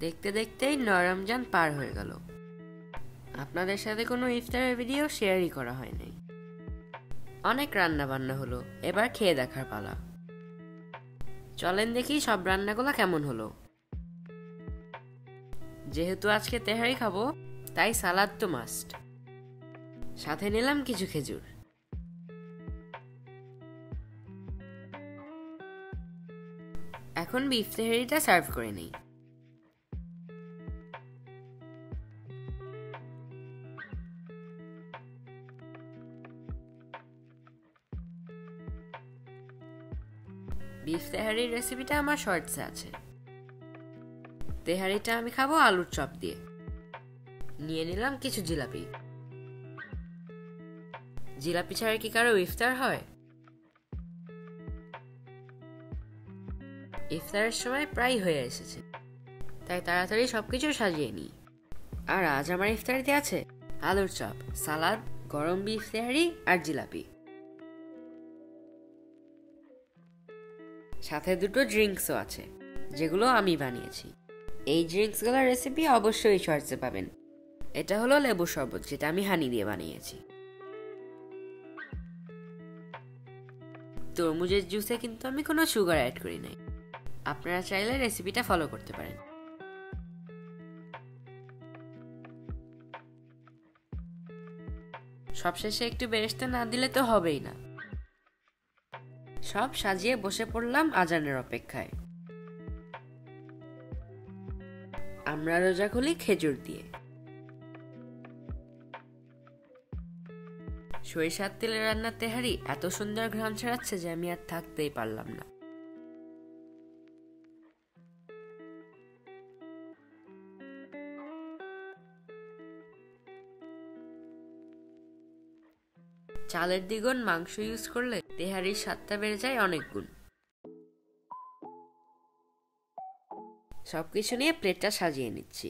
দেখতে দেখতেই ৯ রমজান পার হয়ে গেল। আপনাদের সাথে কোনো ইফতারের ভিডিও শেয়ারই করা হয়নি। অনেক রান্না বান্না হলো, এবার খেয়ে দেখার পালা। চলেন দেখি সব রান্নাগুলো কেমন হলো। যেহেতু আজকে তেহারি খাবো, তাই সালাদ তো মাস্ট। সাথে নিলাম কিছু খেজুর। এখন বিফ তেহারিটা সার্ভ করে নিই। বিফ তেহারির রেসিপিটা আমার শর্টসে আছে। তেহারিটা আমি খাবো আলুর চপ দিয়ে। নিয়ে নিলাম কিছু জিলাপি। জিলাপি ছাড়া কি কারো ইফতার হয়? ইফতারের সময় প্রায় হয়ে এসেছে, তাই তাড়াতাড়ি সবকিছু সাজিয়ে নিই। আর আজ আমার ইফতারিতে আছে আলুর চপ, সালাদ, গরম বিফ তেহারি আর জিলাপি। সাথে দুটো ড্রিঙ্কসও আছে, যেগুলো আমি বানিয়েছি। এই ড্রিঙ্কসগুলোর রেসিপি অবশ্যই শর্টসে পাবেন। এটা হলো লেবুর শরবত, যেটা আমি হানি দিয়ে বানিয়েছি। তরমুজের জুসে কিন্তু আমি কোনো সুগার অ্যাড করি নাই। আপনারা চাইলে রেসিপিটা ফলো করতে পারেন। সবশেষে একটু বেরেস্তা না দিলে তো হবেই না। সব সাজিয়ে বসে পড়লাম আজানের অপেক্ষায়। আমরা রোজা খুলি খেজুর দিয়ে। সরিষার তেলে রান্নার তেহারি এত সুন্দর ঘ্রাণ ছড়াচ্ছে যে আমি আর থাকতেই পারলাম না। চালের দ্বিগুণ মাংস ইউজ করলে তেহারির স্বাদটা বেড়ে যায় অনেক গুণ। সবকিছু নিয়ে প্লেটটা সাজিয়ে নিচ্ছি।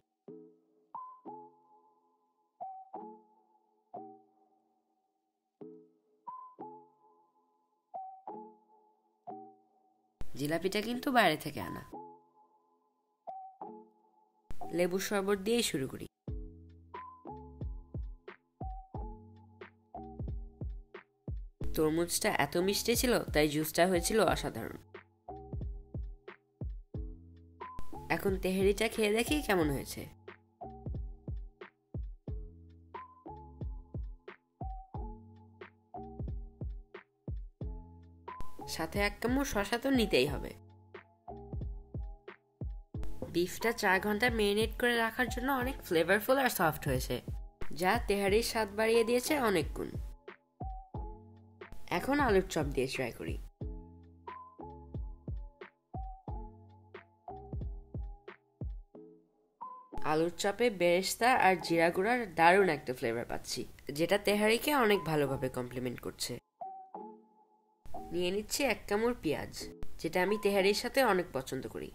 জিলাপিটা কিন্তু বাইরে থেকে আনা। লেবুর শরবত দিয়েই শুরু করি। তরমুজটা এত মিষ্টি ছিল, তাই জুসটা হয়েছিল অসাধারণ। এখন তেহারিটা খেয়ে দেখি কেমন হয়েছে। সাথে এক কামড় শসা তো নিতেই হবে। বিফটা 4 ঘন্টা মেরিনেট করে রাখার জন্য অনেক ফ্লেভারফুল আর সফট হয়েছে, যা তেহারির স্বাদ বাড়িয়ে দিয়েছে অনেক গুণ। এখন আলুর চপ দিয়ে ট্রাই করি। আলুর চপে বেরেস্তা আর জিরা গুঁড়ার দারুণ একটা ফ্লেভার পাচ্ছি, যেটা তেহারিকে অনেক ভালোভাবে কমপ্লিমেন্ট করছে। নিয়ে নিচ্ছি 1 কামড় পেঁয়াজ, যেটা আমি তেহারির সাথে অনেক পছন্দ করি।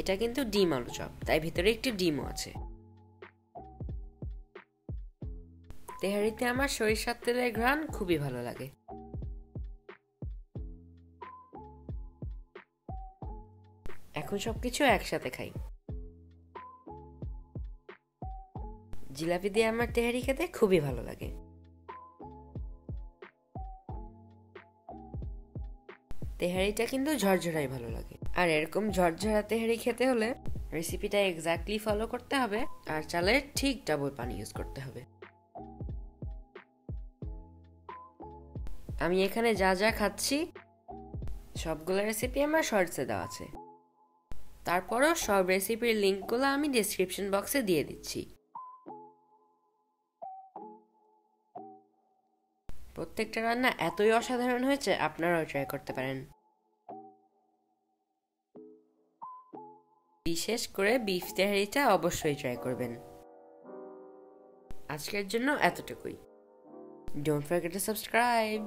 এটা কিন্তু ডিম আলু চপ, তাই ভিতরে একটু ডিমও আছে। তেহারিতে আমার সরিষার তেলের ঘ্রাণ খুবই ভালো লাগে। এখন সবকিছু একসাথে খাই। জিলাপি দিয়ে আমার তেহারি খেতে খুবই ভালো লাগে। তেহারিটা কিন্তু ঝরঝরাই ভালো লাগে, আর এরকম ঝরঝরা তেহারি খেতে হলে রেসিপিটা এক্স্যাক্টলি ফলো করতে হবে, আর চালের ঠিক ডাবল পানি ইউজ করতে হবে। আমি এখানে যা যা খাচ্ছি সবগুলো রেসিপি আমার শর্টসে দেওয়া আছে। তারপরও সব রেসিপির লিঙ্কগুলো আমি ডেসক্রিপশন বক্সে দিয়ে দিচ্ছি। প্রত্যেকটা রান্না এতই অসাধারণ হয়েছে, আপনারাও ট্রাই করতে পারেন। বিশেষ করে বিফ তেহারিটা অবশ্যই ট্রাই করবেন। আজকের জন্য এতটুকুই। Don't forget to subscribe.